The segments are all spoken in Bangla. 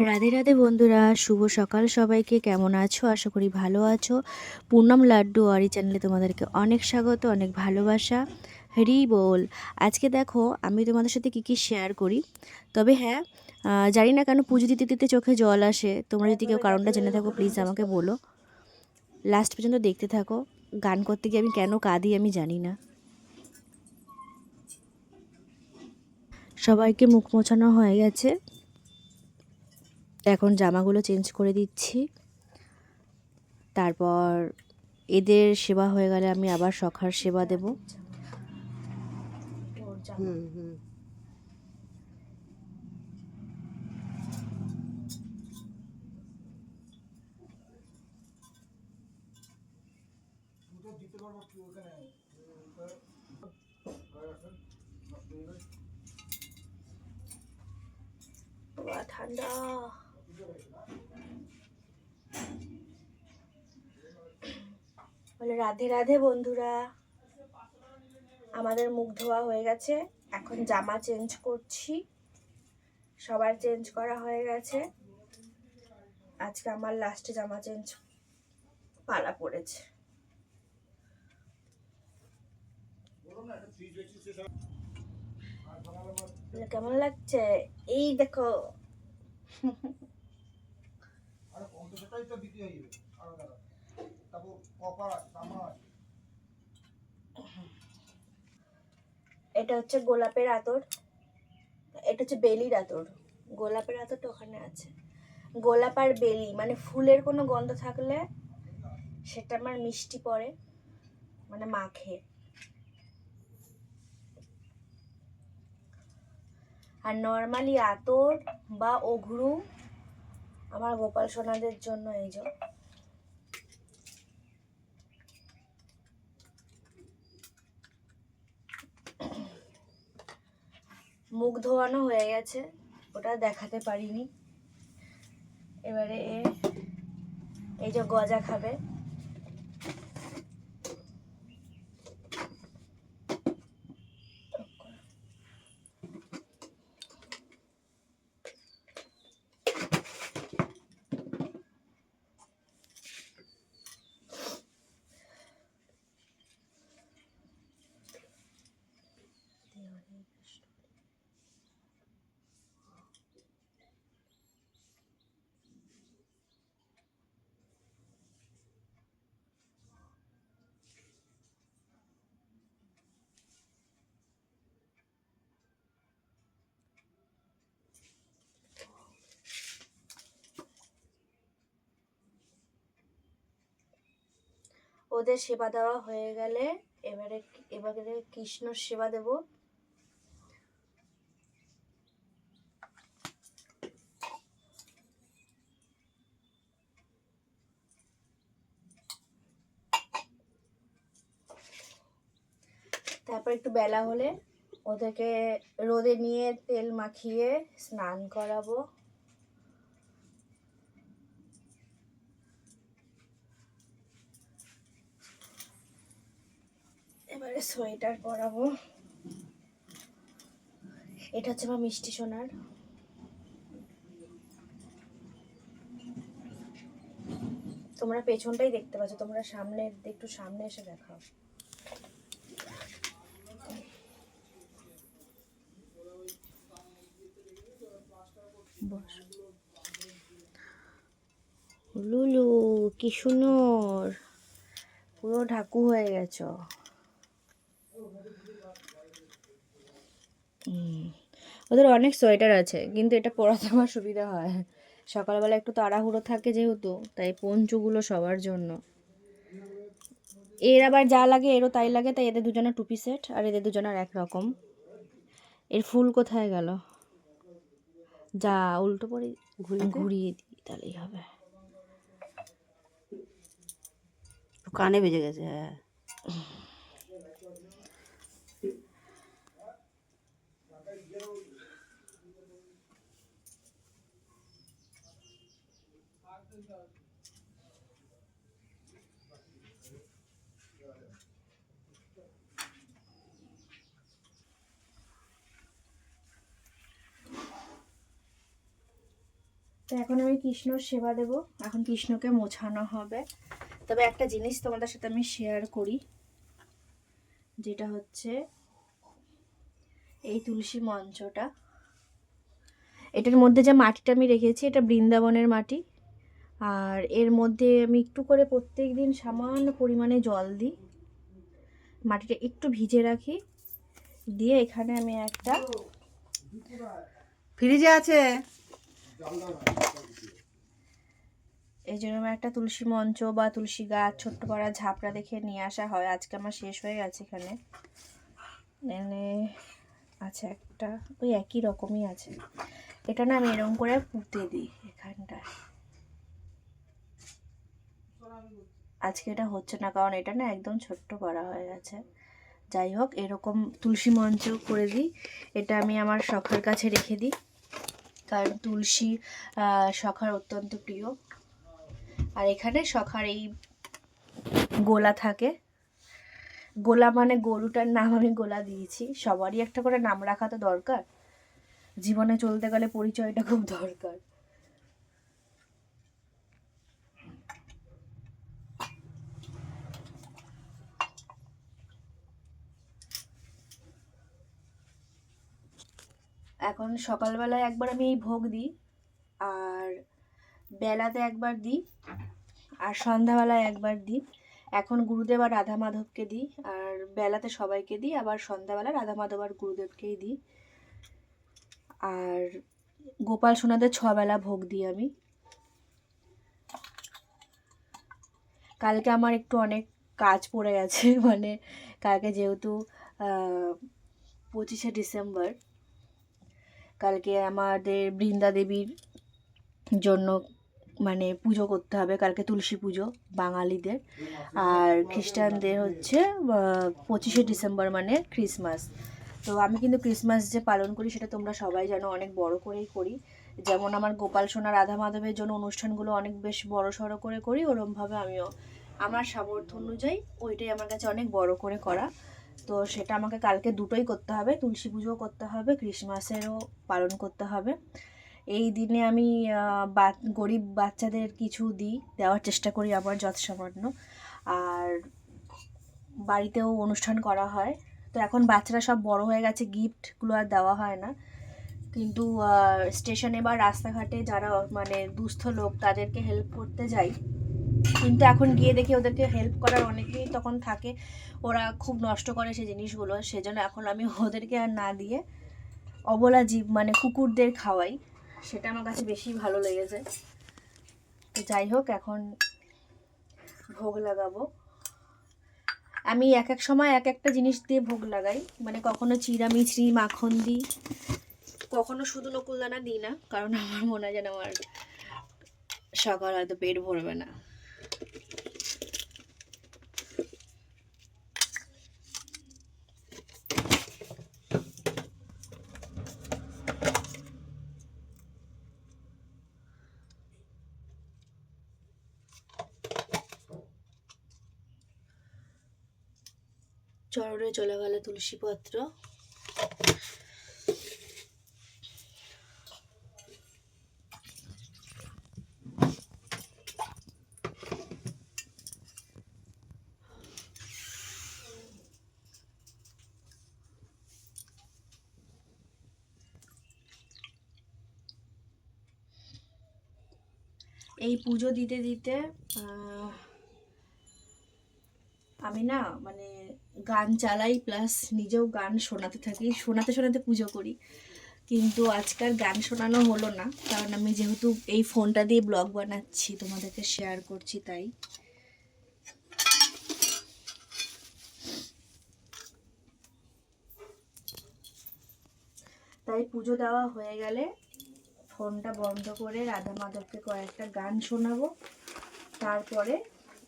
রাধে রাধে বন্ধুরা, শুভ সকাল সবাইকে। কেমন আছো? আশা করি ভালো আছো। পূর্ণম লাড্ডু আর এই চ্যানেলে তোমাদেরকে অনেক স্বাগত, অনেক ভালোবাসা। হরি বল। আজকে দেখো আমি তোমাদের সাথে কী কী শেয়ার করি। তবে হ্যাঁ, জানি না কেন পুজো দিতে দিতে চোখে জল আসে। তোমরা যদি কেউ কারণটা জেনে থাকো প্লিজ আমাকে বলো। লাস্ট পর্যন্ত দেখতে থাকো। গান করতে গিয়ে আমি কেন কাঁদি আমি জানি না। সবাইকে মুখ মোছানো হয়ে গেছে, এখন জামাগুলো চেঞ্জ করে দিচ্ছি। তারপর এদের সেবা হয়ে গেলে আমি আবার সখার সেবা দেব। ঠান্ডা। বলে রাধে রাধে বন্ধুরা, আমাদের মুখ ধোয়া হয়ে গেছে, এখন জামা চেঞ্জ করছি। সবার চেঞ্জ করা হয়ে গেছে, আজকে আমার লাস্টে জামা চেঞ্জ পালা পড়েছে। কেমন লাগছে? এই দেখো এটা হচ্ছে গোলাপের আতর, এটা হচ্ছে বেলির আতর। গোলাপের আতরটা ওখানে আছে। গোলাপ আর বেলি মানে ফুলের কোনো গন্ধ থাকলে সেটা আমার মিষ্টি পড়ে, মানে মাখে। আর নর্মালি আতর বা অঘ্রু আমার গোপাল সোনাদের জন্য। এই যে মুখ ধোয়ানো হয়ে গেছে, ওটা দেখাতে পারিনি। এবারে এই যে গজা খাবে। ওদের সেবা দেওয়া হয়ে গেলে এবারে কৃষ্ণর সেবা দেব। তারপর একটু বেলা হলে ওদেরকে রোদে নিয়ে তেল মাখিয়ে স্নান করাবো। এবারে সোয়েটার পরাবো। এটা হচ্ছে আমার মিষ্টি সোনার। তোমরা পেছনটাই দেখতে পাচ্ছ, তোমরা সামনে একটু সামনে এসে দেখাও। লুলু কি সুন্দর, পুরো ঢাকু হয়ে গেছ। ওদের অনেক সোয়েটার আছে, কিন্তু এটা পরাতে আমার সুবিধা হয়। সকালবেলা একটু তাড়াহুড়ো থাকে যেহেতু, তাই পঞ্চুগুলো সবার জন্য। এর আবার যা লাগে এরও তাই লাগে, তাই এদের দুজনের টুপি সেট আর এদের দুজনের একরকম। এর ফুল কোথায় গেল? যা উল্টো পরে ঘুরিয়ে দিই তাহলেই হবে। কানে বেজে গেছে। হ্যাঁ, তো এখন আমি কৃষ্ণর সেবা দেব, এখন কৃষ্ণকে মোছানো হবে। তবে একটা জিনিস তোমাদের সাথে আমি শেয়ার করি, যেটা হচ্ছে এই তুলসী মঞ্চটা। এটার মধ্যে যে মাটিটা আমি রেখেছি এটা বৃন্দাবনের মাটি, আর এর মধ্যে আমি একটু করে প্রত্যেক দিন সামান্য পরিমাণে জল দিই, মাটিটা একটু ভিজে রাখি, দিয়ে এখানে আমি একটা ফ্রিজে আছে। এই জন্য আমার একটা তুলসী মঞ্চ বা তুলসী গাছ ছোট্ট পাড়া ঝাপড়া দেখে নিয়ে আসা হয়। আজকে আমার শেষ হয়ে গেছে, এখানে আছে একটা, ওই একই রকমই আছে। এটা না আমি এরকম করে পুঁতে দিই এখানটায়। আজকে এটা হচ্ছে না কারণ এটা না একদম ছোট্ট করা হয়ে গেছে। যাই হোক, এরকম তুলসী মঞ্চ করে দিই। এটা আমি আমার সখার কাছে রেখে দিই, কারণ তুলসী সখার অত্যন্ত প্রিয়। আর এখানে সখার এই গোলা থাকে, গোলা মানে গরুটার নাম আমি গোলা দিয়েছি। সবারই একটা করে নাম রাখা তো দরকার, জীবনে চলতে গেলে পরিচয়টা খুব দরকার। এখন সকালবেলায় একবার আমি এই ভোগ দিই, আর বেলাতে একবার দিই, আর সন্ধ্যাবেলায় একবার দিই। এখন গুরুদেব আর রাধা মাধবকে দিই, আর বেলাতে সবাইকে দিই, আবার সন্ধ্যাবেলা রাধা মাধব আর গুরুদেবকেই দিই। আর গোপাল সোনাদের 6 বেলা ভোগ দিই আমি। কালকে আমার একটু অনেক কাজ পড়ে গেছে, মানে কালকে যেহেতু 25শে ডিসেম্বর, কালকে আমাদের বৃন্দা দেবীর জন্য মানে পুজো করতে হবে। কালকে তুলসী পুজো বাঙালিদের, আর খ্রিস্টানদের হচ্ছে 25শে ডিসেম্বর মানে ক্রিসমাস। তো আমি কিন্তু ক্রিসমাস যে পালন করি সেটা তোমরা সবাই জানো, অনেক বড় করেই করি। যেমন আমার গোপাল সোনা রাধা মাধবের জন্য অনুষ্ঠানগুলো অনেক বেশ বড় সড়ো করে করি, ওরমভাবে আমিও আমার সামর্থ্য অনুযায়ী ওইটাই আমার কাছে অনেক বড় করে করা। তো সেটা আমাকে কালকে দুটোই করতে হবে, তুলসী পুজোও করতে হবে, ক্রিসমাসেরও পালন করতে হবে। এই দিনে আমি গরিব বাচ্চাদের কিছু দেওয়ার চেষ্টা করি আমার যৎসামান্য। আর বাড়িতেও অনুষ্ঠান করা হয়। তো এখন বাচ্চারা সব বড় হয়ে গেছে, গিফটগুলো আর দেওয়া হয় না। কিন্তু স্টেশনে বা রাস্তাঘাটে যারা মানে দুস্থ লোক তাদেরকে হেল্প করতে যাই, কিন্তু এখন গিয়ে দেখি ওদেরকে হেল্প করার অনেকেই তখন থাকে, ওরা খুব নষ্ট করে সেই জিনিসগুলো। সেজন্য এখন আমি ওদেরকে আর না দিয়ে অবলা জীব মানে কুকুরদের খাওয়াই, সেটা আমার কাছে বেশি ভালো লেগেছে। তো যাই হোক, এখন ভোগ লাগাবো। আমি এক এক সময় এক একটা জিনিস দিয়ে ভোগ লাগাই, মানে কখনো চিড়া মিছরি মাখন দিই, কখনো শুধু নকুলদানা দিই না, কারণ আমার মনে হয় যেন আমার সকাল হয়তো পেট ভরবে না। চরণে চলে গেল তুলসী পত্র। এই পুজো দিতে দিতে আমি না মানে গান চালাই, প্লাস নিজেও গান শোনাতে থাকি, শোনাতে শোনাতে পুজো করি। কিন্তু আজকাল গান শোনানো হলো না, কারণ আমি যেহেতু এই ফোনটা দিয়ে ব্লগ বানাচ্ছি তোমাদেরকে শেয়ার করছি, তাই পুজো দেওয়া হয়ে গেলে ফোনটা বন্ধ করে রাধা মাধবকে কয়েকটা গান শোনাবো, তারপরে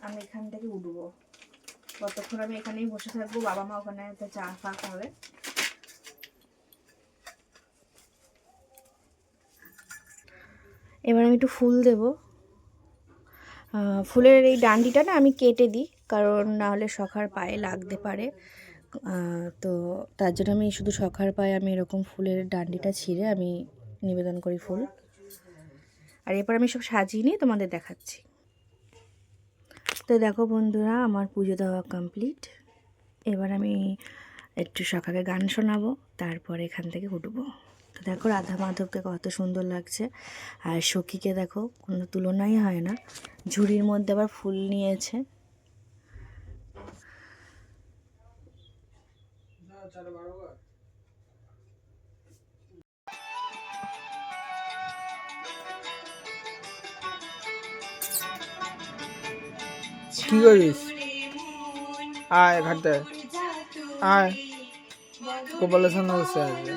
আমি এখান থেকে উঠবো। ততক্ষণ আমি এখানেই বসে থাকবো, বাবা মা ওখানে একটা চা ফা খাবে। এবার আমি একটু ফুল দেব। ফুলের এই ডান্ডিটা না আমি কেটে দিই, কারণ না হলে সখার পায়ে লাগতে পারে। তো তার জন্য আমি শুধু সখার পায়ে আমি এরকম ফুলের ডান্ডিটা ছিঁড়ে আমি নিবেদন করি ফুল। আর এরপর আমি সব সাজিয়ে নিয়ে তোমাদের দেখাচ্ছি। তো দেখো বন্ধুরা, আমার পুজো দেওয়া কমপ্লিট। এবার আমি একটু সকালে গান শোনাবো, তারপরে এখান থেকে উঠবো। তো দেখো রাধা মাধবকে কত সুন্দর লাগছে, আর সখীকে দেখো কোনো তুলনাই হয় না। ঝুড়ির মধ্যে আবার ফুল নিয়েছে। কি করিস? আয় ঘাটে আয়, গোপালের সামনে বসে আছে।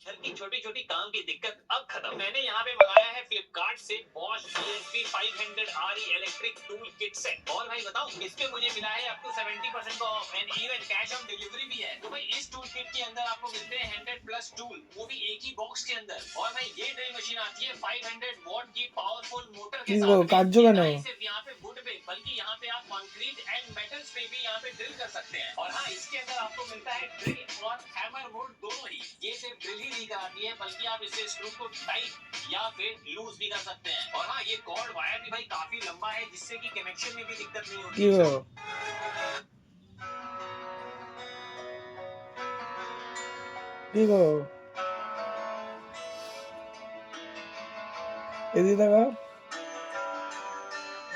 घर की छोटी छोटी काम की दिक्कत अब खत्म। मैंने यहाँ पे मंगाया है फ्लिपकार्ट से Bosch BSP 500 RE electric tool kit set. और भाई बताऊं, इसपे मुझे मिला है up to 70% off and even cash on delivery भी है। तो भाई इस टूल किट के अंदर आपको मिलते हैं 100 प्लस टूल, वो भी एक ही बॉक्स के अंदर। और भाई ये ड्रिल मशीन आती है 500 वॉट की पावरफुल मोटर के इनको साथ। काजू का नहीं। सिर्फ यहाँ पे वुड पे, बल्कि यहाँ पे आप कंक्रीट एंड मेटल्स पे भी यहाँ पे ड्रिल कर सकते हैं। और हाँ, इसके अंदर आपको मिलता है ड्रिल और हैमर मोड दोनों ही। ये सिर्फ ड्रिल ही नहीं कराती है, बल्कि आप इसे स्क्रू को टाइट या फिर लूज भी कर सकते हैं। और हाँ, ये कॉर्ड वायर भी भाई काफी लंबा है, जिससे कि कनेक्शन में भी दिक्कत नहीं होती। এদিকে দেখো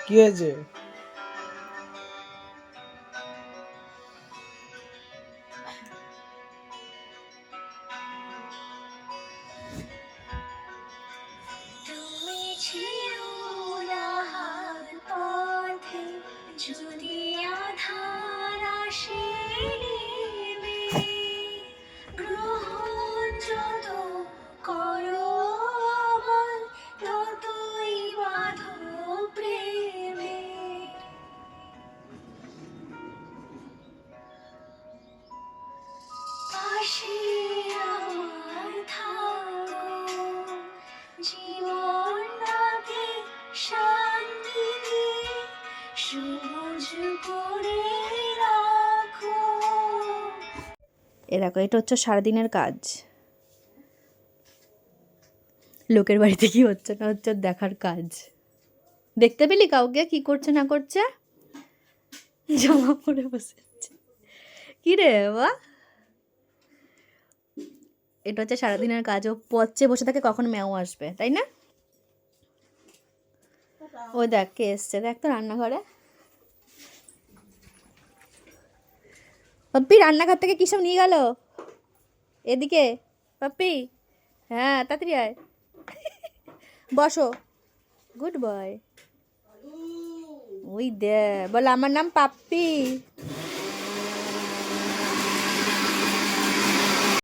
কি হয়েছে। এ দেখো, এটা হচ্ছে সারাদিনের কাজ। লোকের বাড়িতে কি হচ্ছে না হচ্ছে দেখার কাজ। দেখতে পেলি কাউকে কি করছে না করছে? জামা পরে বসে আছে। কি রে বাবা, এটা হচ্ছে সারাদিনের কাজ। ও পচে বসে থাকে কখন ম্যাও আসবে, তাই না? ওই দেখ কে এসছে, দেখ তো রান্নাঘরে। পাপ্পি রান্নাঘর থেকে কী সব নিয়ে গেল এদিকে? পাপ্পি, হ্যাঁ তাড়াতাড়ি আয়, বসো, গুড বয়। ওই দে বল, আমার নাম পাপ্পি।